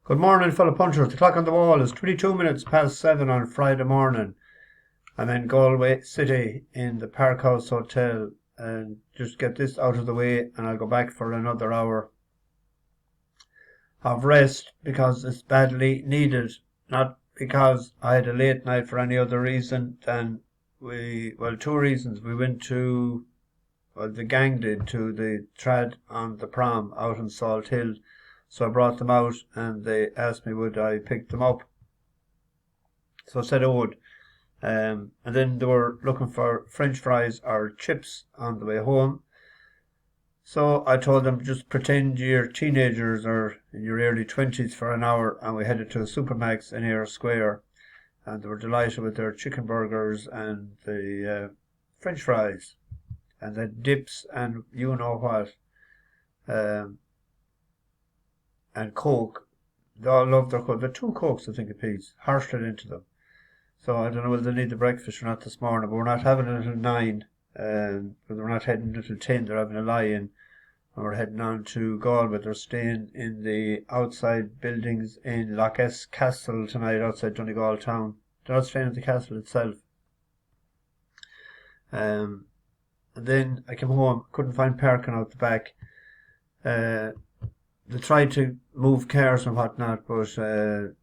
Good morning, fellow punchers. The clock on the wall is 22 minutes past 7 on Friday morning. I'm in Galway City in the Park House Hotel, and just get this out of the way and I'll go back for another hour of rest because it's badly needed, not because I had a late night for any other reason than two reasons. We went to, the gang did, to the trad on the prom out in Salt Hill. So I brought them out and they asked me would I pick them up. So I said I would. And then they were looking for French fries or chips on the way home. So I told them just pretend you're teenagers or in your early 20s for an hour, and we headed to a Supermax in Ayr Square. And they were delighted with their chicken burgers and the French fries and the dips and you know what. And Coke. They all love their Coke. They're two Cokes, I think, apiece, harshed into them. So I don't know whether they need the breakfast or not this morning, but we're not having it until 9. But we're not heading until 10. They're having a lie-in. And we're heading on to Galway. They're staying in the outside buildings in Loch Castle tonight, outside Donegal town. They're not staying at the castle itself. And then I came home, couldn't find parking out the back. They tried to move cars and whatnot, but when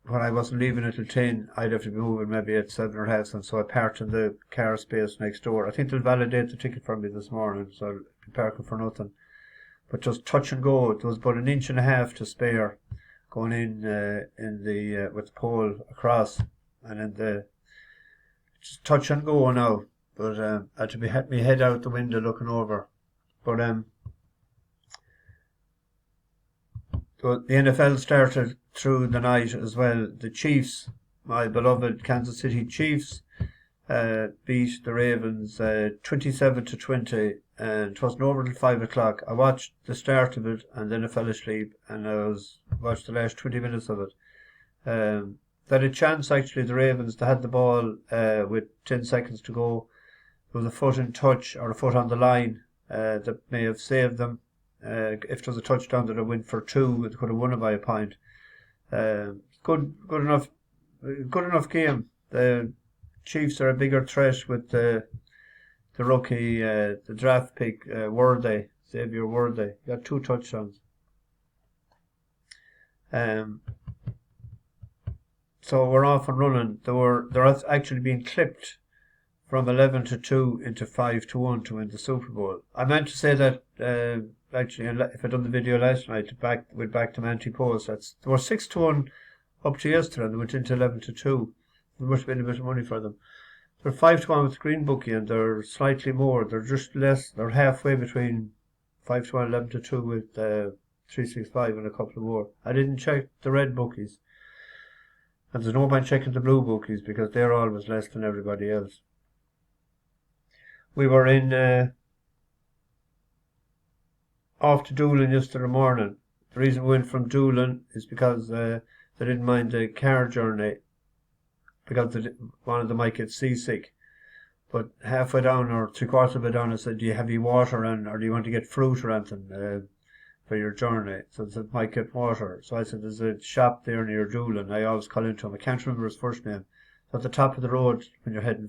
I wasn't leaving until 10, I'd have to be moving maybe at 7 or half, and so I parked in the car space next door. I think they'll validate the ticket for me this morning, so I'll be parking for nothing. But just touch and go. There was about an inch and a half to spare going in with the pole across, and then just touch and go now. But I had to be my head out the window looking over. But the NFL started through the night as well. The Chiefs, my beloved Kansas City Chiefs, beat the Ravens 27-20, and it wasn't over till 5 o'clock. I watched the start of it and then I fell asleep, and I watched the last 20 minutes of it. They had a chance actually, the Ravens. They had the ball with 10 seconds to go. There was a foot in touch or a foot on the line that may have saved them. If there was a touchdown, that would win for 2, it could have won it by a point. Good enough game. The Chiefs are a bigger threat with the rookie, the draft pick, Xavier Worthy. He got 2 touchdowns. So we're off and running. They're actually being clipped from 11-2 into 5-1 to win the Super Bowl. I meant to say that actually, if I'd done the video last night, went back to Manty Post. They were 6-1 up to yesterday, and they went into 11-2. There must have been a bit of money for them. They're 5-1 with Green Bookie, and they're slightly more. They're just less. They're halfway between 5-1 and 11-2 with 365 and a couple more. I didn't check the red bookies, and there's no point checking the blue bookies because they're always less than everybody else. We were in off to Doolin yesterday morning. The reason we went from Doolin is because they didn't mind the car journey because they wanted them might get seasick. But halfway down or 3/4 of it down, I said, "Do you have any water or do you want to get fruit or anything for your journey?" So they said, "Might get water." So I said, "There's a shop there near Doolin." I always call into him. I can't remember his first name. So at the top of the road, when you're heading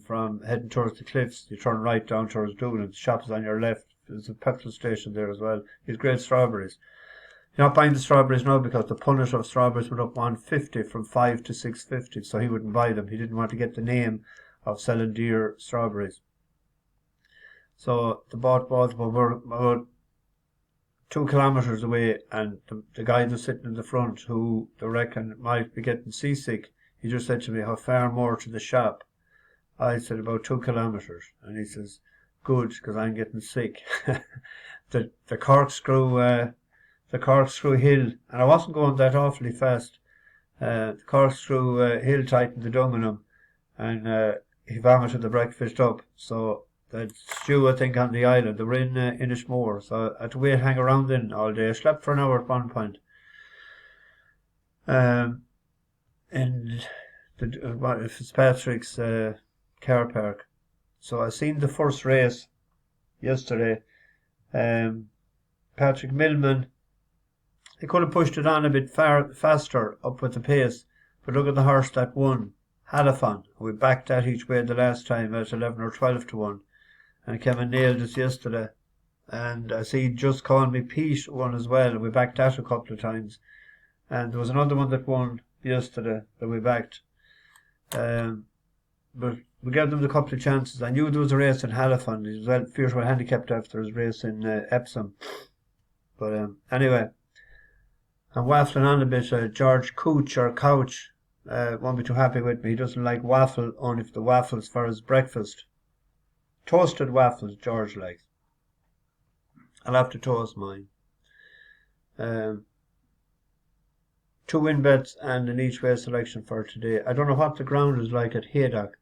towards the cliffs, you turn right down towards Doolin. The shop is on your left. There's a petrol station there as well. He's great strawberries. You're not buying the strawberries now because the punnet of strawberries went up 150 from 5 to 650, so he wouldn't buy them. He didn't want to get the name of selling dear strawberries. So they bought both, but we're about 2 kilometres away, and the guy that's sitting in the front, who they reckon might be getting seasick, he just said to me, "How far more to the shop?" I said, "About 2 kilometres. And he says, "Good, because I'm getting sick." the corkscrew hill, and I wasn't going that awfully fast. The corkscrew hill tightened the dung in him, and he vomited the breakfast up. So the stew, I think, on the island, they were in Inishmore, so I had to hang around then all day. I slept for an hour at one point. In Fitzpatrick's car park. So I seen the first race yesterday. Patrick Millman He could have pushed it on a bit faster up with the pace, but look at the horse that won, Halifon. We backed that each way the last time at 11 or 12 to 1, and he came and nailed us yesterday. And I see Just Call Me Pete won as well, and we backed that a couple of times. And there was another one that won yesterday that we backed. But we gave them a couple of chances. I knew there was a race in Halifon. He was fierce well handicapped after his race in Epsom. But anyway, I'm waffling on a bit. George Couch or Couch won't be too happy with me. He doesn't like waffle, only for the waffles for his breakfast. Toasted waffles, George likes. I'll have to toast mine. 2 win bets and an each way selection for today. I don't know what the ground is like at Haydock.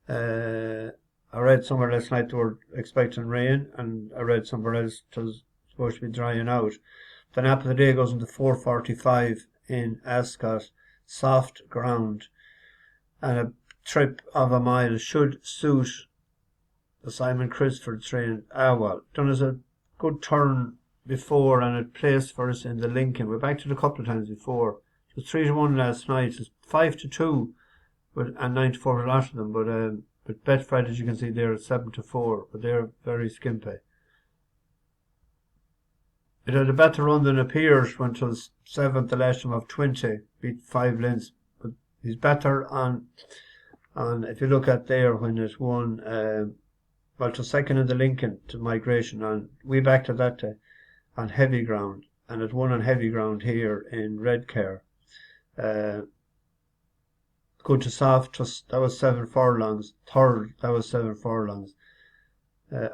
I read somewhere last night they were expecting rain, and I read somewhere else it was supposed to be drying out. The nap of the day goes into 4:45 in Ascot, soft ground, and a trip of a mile should suit the Simon Crisford train Awaal. Done as a good turn before, and it placed for us in the Lincoln. We're back to it a couple of times before. It was 3 to 1 last night. It's 5 to 2, and 9 to 4 for a lot of them. But Betfred, as you can see there, is 7 to 4, but they're very skimpy. It had a better run than appears when it was 7th, the last time of 20, beat 5 lengths. But he's better on if you look at there when it won, well, to second in the Lincoln to migration, and we backed at that day on heavy ground, and it won on heavy ground here in Redcar. Good to soft, that was 7 furlongs. Third, that was 7 furlongs.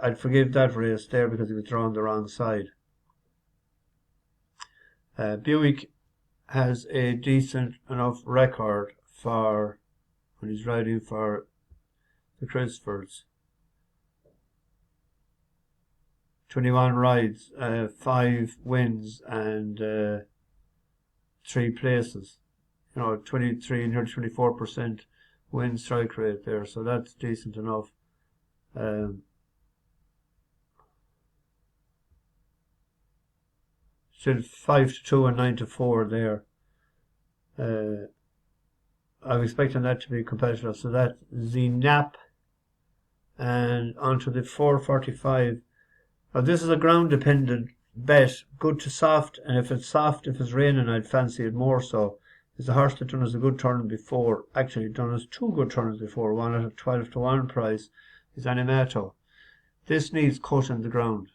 I'd forgive that race there because he was drawn the wrong side. Buick has a decent enough record for when he's riding for the Crisfords. 21 rides, 5 wins, and 3 places. 23, nearly 24% win strike rate there, so that's decent enough. Still 5 to 2 and 9 to 4 there. I'm expecting that to be competitive, so that's the nap. And onto the 4:45. Now this is a ground dependent bet, good to soft, and if it's soft, if it's raining, I'd fancy it more so. It's a horse that done us a good turn before, actually done us 2 good turns before, one at a 12 to 1 price, is Animato. This needs cut in the ground.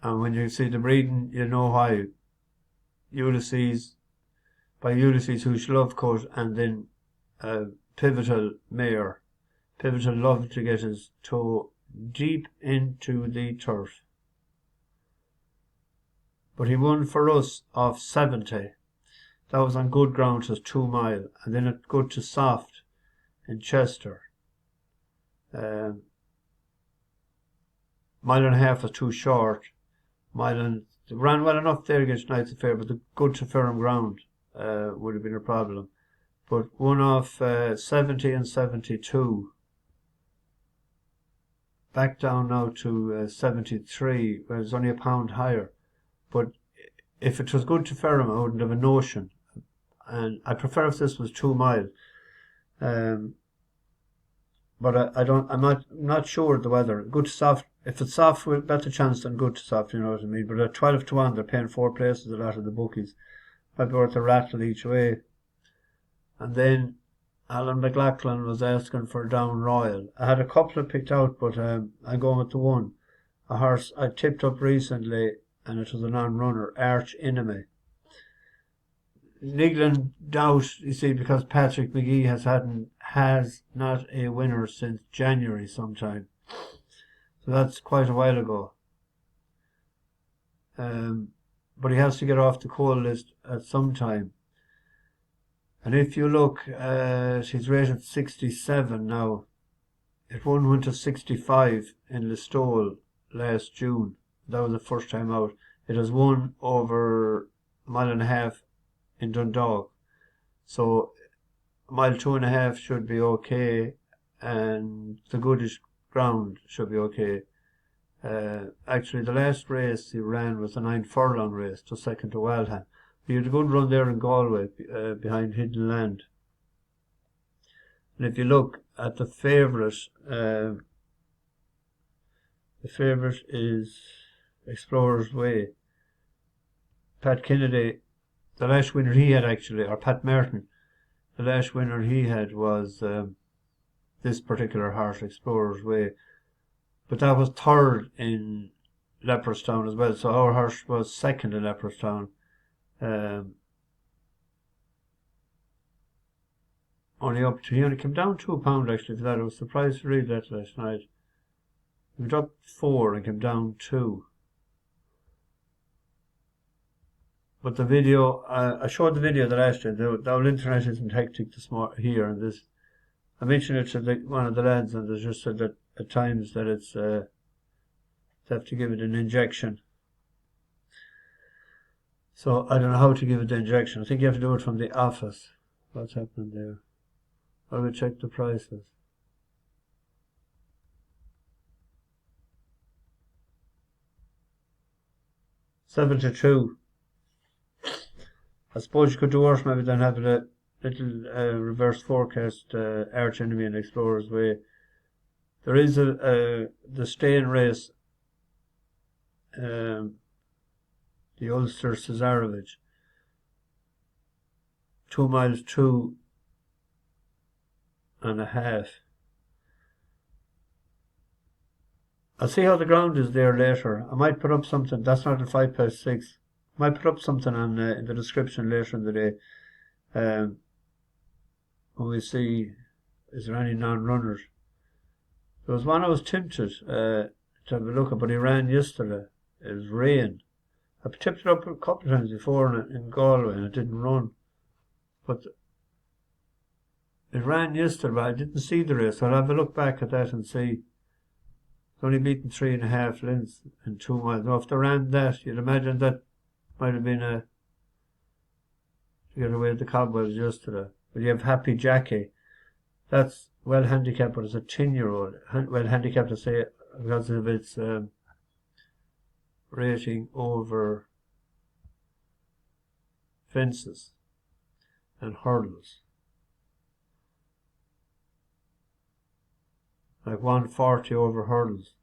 And when you see the breeding, you know why. Ulysses, by Ulysses, who should love cut, and then Pivotal mare. Pivotal loved to get his toe deep into the turf. But he won for us off 70. That was on good ground, just 2 mile, and then it good to soft in Chester. Mile and a half was too short. Ran well enough there against Knights of Fair, but the good to firm ground would have been a problem. But one off 70 and 72. Back down now to 73, where it's only a pound higher. But if it was good to firm, I wouldn't have a notion. And I prefer if this was 2 mile. But I'm not sure of the weather. Good to soft. If it's soft, with better chance than good to soft, you know what I mean. But at 12 to 1, they're paying 4 places, a lot of the bookies. Might be worth a rattle each way. And then Alan McLaughlin was asking for Down Royal. I had a couple of picked out, but I'm going with the one. A horse I tipped up recently, and it was a non-runner, Arch Enemy. Niggling doubt, you see, because Patrick McGee has not a winner since January sometime. So that's quite a while ago. But he has to get off the call list at some time. And if you look, he's rated 67 now. It went to 65 in Listowel last June. That was the first time out. It has won over a mile and a half in Dundalk. So a mile 2.5 should be okay, and the goodish ground should be okay. Actually, the last race he ran was the 9 furlong race, just second to Wildham. He had a good run there in Galway, behind Hidden Land. And if you look at the favourite is Explorer's Way. Pat Kennedy, the last winner he had actually, or Pat Merton, the last winner he had was this particular horse, Explorer's Way. But that was third in Leopardstown as well, so our horse was second in Leopardstown. He only came down £2 actually for that. I was surprised to read that last night. He went up 4 and came down 2. But the video, I showed the video the last year. The whole internet isn't hectic this here, and this, I mentioned it to one of the lads, and they just said that at times that it's they have to give it an injection. So I don't know how to give it the injection. I think you have to do it from the office. What's happening there? I will check the prices. $72. I suppose you could do worse maybe than having a little reverse forecast arch enemy and Explorer's Way. There is the staying race, the Ulster Cesarovich, 2 miles 2.5. I'll see how the ground is there later. I might put up something. That's not at 6:05. I might put up something on in the description later in the day. When we see, is there any non-runners? There was one I was tempted to have a look at, but he ran yesterday. It was rain. I tipped it up a couple of times before in Galway and it didn't run. But it ran yesterday, but I didn't see the race. So I'll have a look back at that and see. It's only beaten 3.5 lengths in 2 miles. Now, if they ran that, you'd imagine that might have been to get away with the cobwebs yesterday. But you have Happy Jackie. That's well handicapped, but it's a 10-year-old. Well handicapped to say because of its rating over fences and hurdles. Like 140 over hurdles.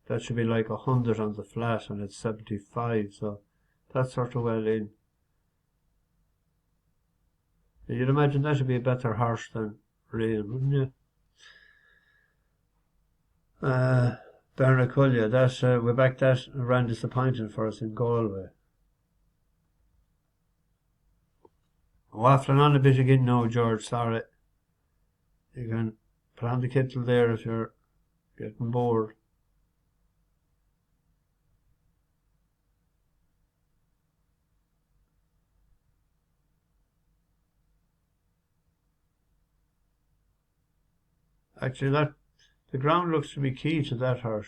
That should be like 100 on the flat, and it's 75, so that's sort of well in. You'd imagine that should be a better horse than Rain, wouldn't you? Barnacullia, that we're back. That ran disappointing for us in Galway. Waffling on a bit again now, George. Sorry. You can put on the kettle there if you're getting bored. Actually, the ground looks to be key to that horse.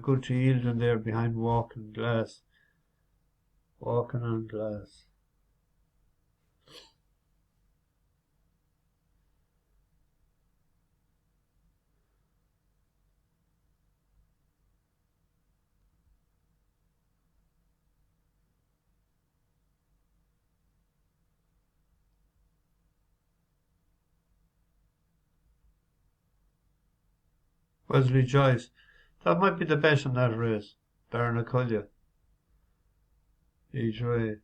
Good to yield in there behind Walking Glass. Walking on Glass. Wesley Joyce. That might be the bet in that race. Barnacullia. Each way.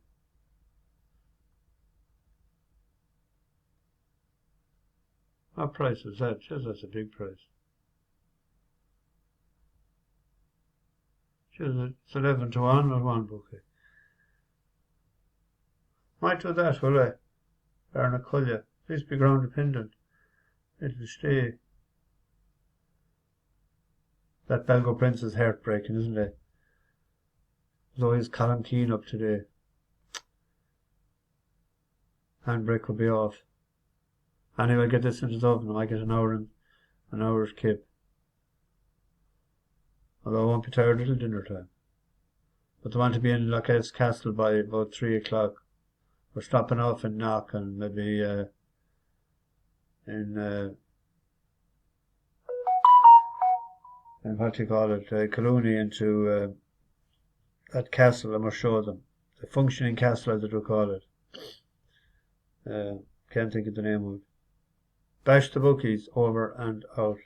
What price is that? Jeez, that's a big price. Jeez, it's 11 to 1 with one bookie. Might do that, will I? Barnacullia. Please be ground dependent. It'll stay. That Belgo Prince is heartbreaking, isn't it? There's always Colin Keane up today. Handbrake will be off. Anyway, I'll get this into the oven. I might get an hour's kip. Although I won't be tired until dinner time. But they want to be in Loch's Castle by about 3 o'clock. We're stopping off in Knock and maybe in and what do you call it, Colony into that castle. I must show them. The functioning castle, as they would call it. Can't think of the name of it. Bash the bookies, over and out.